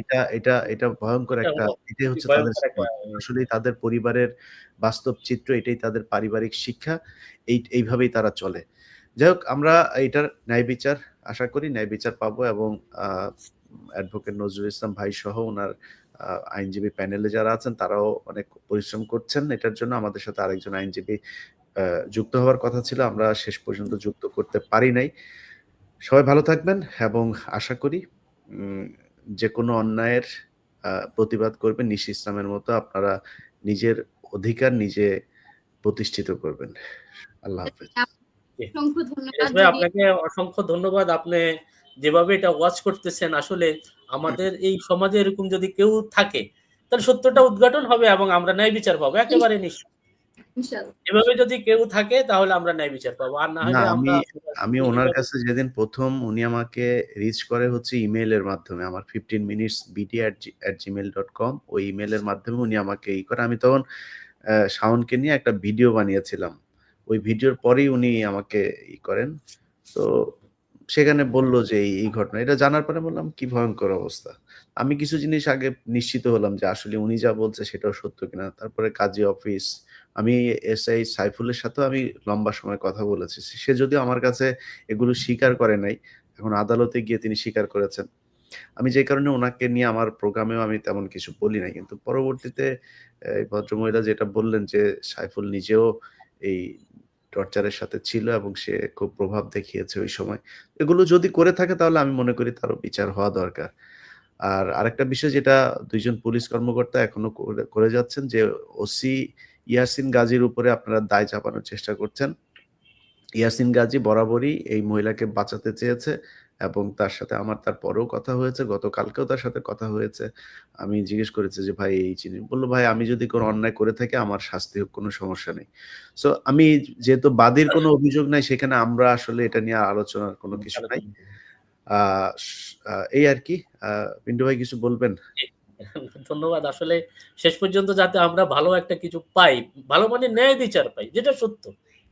এটা ভয়ংকর এটা একটা এটাই খুবই হচ্ছে তাদের ভয়ংকর একটা সমাজ। আসলেই তাদের পরিবারের বাস্তব চিত্র এটাই তাদের পারিবারিক শিক্ষা। এইভাবেই তারা চলে। যাই হোক আমরা এটার ন্যায় বিচার আশা করি ন্যায় বিচার পাবো এবং আ অ্যাডভোকেট নজরুল ইসলাম ভাই সহ উনার আইনজীবী প্যানেলে যারা আছেন তারাও অনেক পরিশ্রম করছেন এটার জন্য। আমাদের সাথে আরেকজন আইনজীবী আ যুক্ত হওয়ার কথা ছিল। আমরা শেষ পর্যন্ত যুক্ত করতে পারি নাই। সবাই ভালো থাকবেন এবং আশা করি উম যেকোনো অন্যায়ের প্রতিবাদ করবেন নিশি ইসলামের মতো আপনারা নিজের অধিকার নিজে প্রতিষ্ঠিত করবেন। আল্লাহ হাফেজ। জি। অসংখ্য ফিরোজ ধন্যবাদ। ভাই যদি আপনাকে অসংখ্য ধন্যবাদ। আপনি যেভাবে এটা ওয়াচ করতেছেন আসলে আমাদের এই সমাজে এরকম যদি কেউ থাকে তাহলে সত্যটা উদ্ঘাটন হবে এবং আমরা ন্যায় বিচার পাবো। একেবারে নিশ্চিত। ইনশাআল্লাহ। এভাবে যদি কেউ থাকে তাহলে আমরা ন্যায় বিচার পাবো। আর না না হলে আমি আমরা আমি আসলে উনার এভাবে কাছে যেদিন ১ম উনি আমাকে রিচ করে হচ্ছে ইমেইলের মাধ্যমে। আমার 15 মিনিটস bd@gmail.com ওই ইমেইলের মাধ্যমে উনি আমাকে করে। আমি তখন শাওনকে নিয়ে একটা ভিডিও বানিয়েছিলাম। ওই ভিডিওর পরেই উনি আমাকে করেন। তো সেখানে বলল যে এই ঘটনা। এটা জানার পরে বললাম কি ভয়ংকর অবস্থা। আমি কিছু জিনিস আগে নিশ্চিত হলাম যে আসলে উনি যা বলছে সেটাও সত্য কিনা। তারপরে কাজী অফিস, আমি এসআই সাইফুলের সাথেও আমি লম্বা সময় কথা বলেছি। সে যদিও আমার কাছে এগুলো স্বীকার করে নাই। এখন আদালতে গিয়ে তিনি স্বীকার করেছেন। আমি যে কারণে উনাকে নিয়ে আমার প্রোগ্রামেও আমি তেমন কিছু বলি নাই। কিন্তু পরবর্তীতে এই ভদ্রমহিলা যেটা বললেন যে সাইফুল নিজেও এই টর্চারের সাথে ছিল এবং সে খুব প্রভাব দেখিয়েছে ওই সময়। এগুলো যদি করে থাকে তাহলে আমি মনে করি তারও বিচার হওয়া দরকার। আর আরেকটা বিষয় যেটা ২ জন পুলিশ কর্মকর্তা এখনো করে যাচ্ছেন যে ওসি ইয়াসিন গাজীর উপরে আপনারা দায় চাপানোর চেষ্টা করছেন। ইয়াসিন গাজী বরাবরই এই মহিলাকে বাঁচাতে চেয়েছে এবং তার সাথে আমার তারপরেও কথা হয়েছে। গতকালকেও তার সাথে কথা হয়েছে। আমি জিজ্ঞেস করেছি যে, "ভাই এই জিনিস" বলল, "ভাই আমি যদি কোনো অন্যায় করে থাকি আমার শাস্তি হোক কোনো সমস্যা নেই।" সো আমি যেহেতু বাদীর কোনো অভিযোগ নাই সেখানে আমরা আসলে এটা নিয়ে আলোচনার কোনো কিছু নাই। আলোচনা করব। আ স এই আরকি। আ পিন্টু ভাই কিছু বলবেন? জি। ধন্যবাদ। আসলে শেষ পর্যন্ত যাতে আমরা ভালো একটা কিছু পাই, ভালো মানে ন্যায় বিচার পাই, যেটা সত্য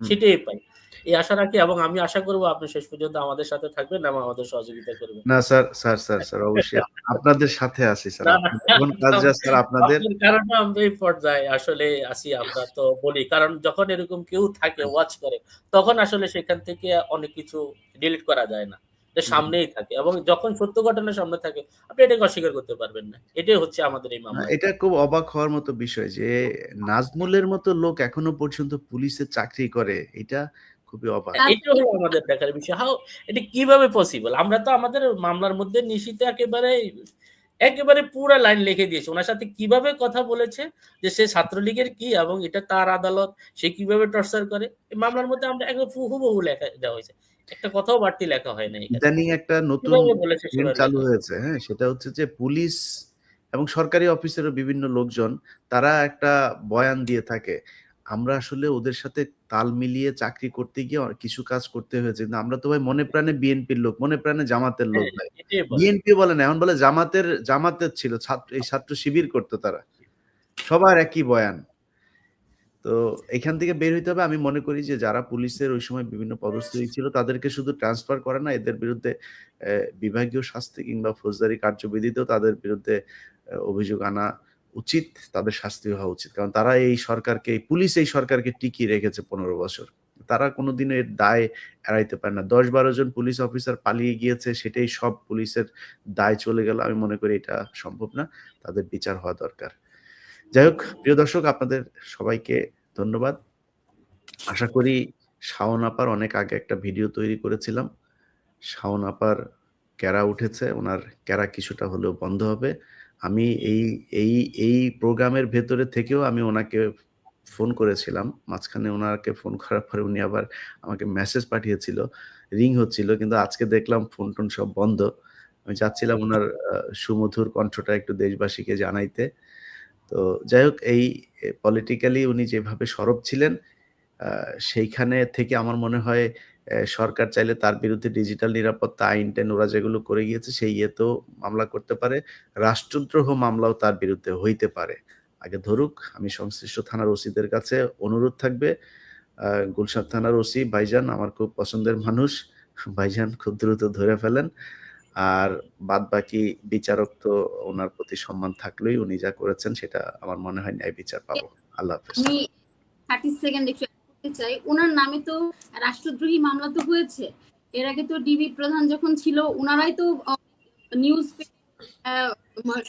হুম। সেটাই পাই। এই আশা রাখি এবং আমি আশা করব আপনি শেষ পর্যন্ত আমাদের সাথে থাকবেন এবং আমাদের সহযোগিতা করবেন। না স্যার অবশ্যই আপনাদের সাথে আছি স্যার। না, না, আপনার জীবন কাজ যা স্যার আপনাদের আপনার কারণে আমরা এই পর্যায়ে আসলে আছি আমরা তো বলি। কারণ যখন এরকম কেউ থাকে ওয়াচ করে, তখন আসলে সেখান থেকে অনেক কিছু ডিলিট করা যায় না। এটা হুম। সামনেই থাকে এবং যখন সত্য ঘটনা সামনে থাকে, আপনি এটাকে অস্বীকার করতে পারবেন না। এটাই হচ্ছে আমাদের এই না, মামলার এটা খুব অবাক হওয়ার মতো বিষয় যে নাজমুলের মতো লোক এখনো পর্যন্ত পুলিশে চাকরি করে। এটা খুবই অবাক। তার এটা হলো আমাদের দেখার বিষয়। এটা কিভাবে পসিবল? আমরা তো আমাদের মামলার মধ্যে নিশিতে একেবারে পুরা লাইন লিখে দিয়েছি। উনার সাথে কিভাবে কথা বলেছে যে সে ছাত্রলীগের কি এবং এটা তার আদালত, সে কিভাবে টর্চার করে। এই মামলার মধ্যে আমরা একদম হুবহু লেখা দেওয়া হয়েছে। একটা কথাও বাড়তি লেখা হয় নাই এখানে। ইদানিং একটা নতুন কিভাবে বলেছে ট্রেন্ড সেভাবে চালু লেখা হয়েছে। হয়েছে, হ্যাঁ? সেটা হচ্ছে যে পুলিশ এবং সরকারি অফিসেরও বিভিন্ন লোকজন তারা একটা বয়ান দিয়ে থাকে। আমরা আসলে ওদের সাথে তাল মিলিয়ে চাকরি করতে গিয়ে কিছু কাজ করতে হয়েছে। কিন্তু আমরা তো ভাই মনে প্রাণে বিএনপির লোক, মনে প্রাণে জামাতের লোক হ্যাঁ, ভাই। এটাই বলে। বিএনপি বলে না, এখন বলে জামাতের ছিল। এই ছাত্র শিবির করত তারা। সবার একই বয়ান। তো এখান থেকে বের হইতে হবে। আমি মনে করি যে যারা পুলিশের ওই সময় বিভিন্ন পদস্থিতি ছিল তাদেরকে শুধু ট্রান্সফার করে না, এদের বিরুদ্ধে বিভাগীয় শাস্তি কিংবা ফৌজদারি কার্যবিধিতেও তাদের বিরুদ্ধে অভিযোগ আনা উচিত। তাদের শাস্তি হওয়া উচিত। কারণ তারা পুলিশ এই সরকারকে টিকিয়ে রেখেছে ১৫ বছর। তারা কোনদিনও এর দায় এড়াইতে পারে না। ১০-১২ জন পুলিশ অফিসার পালিয়ে গিয়েছে সেটাই সব পুলিশের দায় চলে গেল। আমি মনে করি এটা সম্ভব না। তাদের বিচার হওয়া দরকার। যাই হোক, প্রিয় দর্শক আপনাদের সবাইকে ধন্যবাদ। আশা করি শাওন আপার অনেক আগে একটা ভিডিও তৈরি করেছিলাম। শাওন আপার ক্যারা উঠেছে। উনার ক্যারা কিছুটা হলেও বন্ধ হবে। আমি এই এই এই প্রোগ্রামের ভেতরে থেকেও আমি উনাকে ফোন করেছিলাম। মাঝখানে উনাকে ফোন করার পরে উনি আবার আমাকে মেসেজ পাঠিয়েছিল। রিং হচ্ছিল। কিন্তু আজকে দেখলাম ফোন-টোন সব বন্ধ। আমি চাচ্ছিলাম উনার সুমধুর কণ্ঠটা একটু দেশবাসীকে জানাইতে। তো যাই হোক এই পলিটিক্যালি উনি যেভাবে সরব ছিলেন, আ সেইখানে থেকে আমার মনে হয় সরকার চাইলে তার বিরুদ্ধে ডিজিটাল নিরাপত্তা আইন-টাইন ওরা যেগুলো করে গিয়েছে সেই ইয়েতেও মামলা করতে পারে। রাষ্ট্রদ্রোহ মামলাও তার বিরুদ্ধে হইতে পারে। আগে ধরুক, আমি সংশ্লিষ্ট থানার ওসিদের কাছে অনুরোধ থাকবে গুলশান থানার ওসি ভাইজান আমার খুব পছন্দের মানুষ। ভাইজান খুব দ্রুত ধরে ফেলেন। আর বাদবাকি বিচারক তো উনার প্রতি সম্মান থাকলেই উনি যা করেছেন সেটা আমার মনে হয় ন্যায় বিচার পাবো। আল্লাহ হাফেজ। আমি 30 সেকেন্ড একটু add করতে চাই। উনার নামে তো রাষ্ট্রদ্রোহী মামলা তো হয়েছে। এর আগে তো ডিবি প্রধান যখন ছিল উনারাই তো নিউজ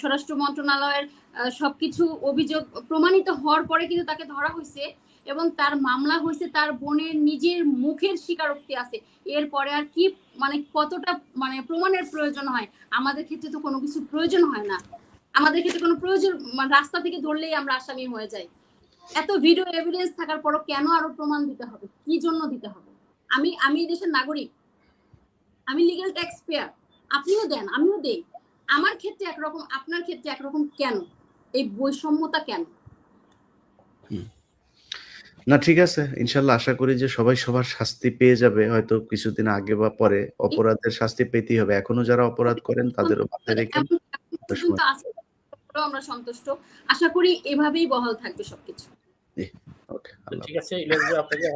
স্বরাষ্ট্র মন্ত্রণালয়ের সবকিছু অভিযোগ প্রমাণিত হওয়ার পরে কিন্তু তাকে ধরা হয়েছে এবং তার মামলা হয়েছে, তার বোনের নিজের মুখের স্বীকারোক্তি আছে। এরপরে আর কি মানে কতটা মানে প্রমাণের প্রয়োজন হয়? আমাদের ক্ষেত্রে তো কোনো কিছু প্রয়োজন হয় না। আমাদের ক্ষেত্রে কোনো প্রয়োজন রাস্তা থেকে ধরলেই আমরা আসামি হয়ে যাই। এত ভিডিও এভিডেন্স থাকার পরও কেন আরো প্রমাণ দিতে হবে? কি জন্য দিতে হবে? আমি এই দেশের নাগরিক, আমি লিগ্যাল ট্যাক্স পেয়ার, আপনিও দেন আমিও দেই। আমার ক্ষেত্রে একরকম, আপনার ক্ষেত্রে একরকম কেন? এই বৈষম্যতা কেন? না ঠিক আছে, ইনশাল্লাহ আশা করি যে সবাই সবার শাস্তি পেয়ে যাবে, হয়তো কিছুদিন আগে বা পরে। অপরাধের শাস্তি পেতেই হবে। এখনো যারা অপরাধ করেন তাদেরও মাথায় রেখেন। আমরা সন্তুষ্ট, আশা করি এভাবেই বহাল থাকবে সবকিছু। ওকে, আল্লাহ ঠিক আছে ইলিয়াস ভাই, আপনাকে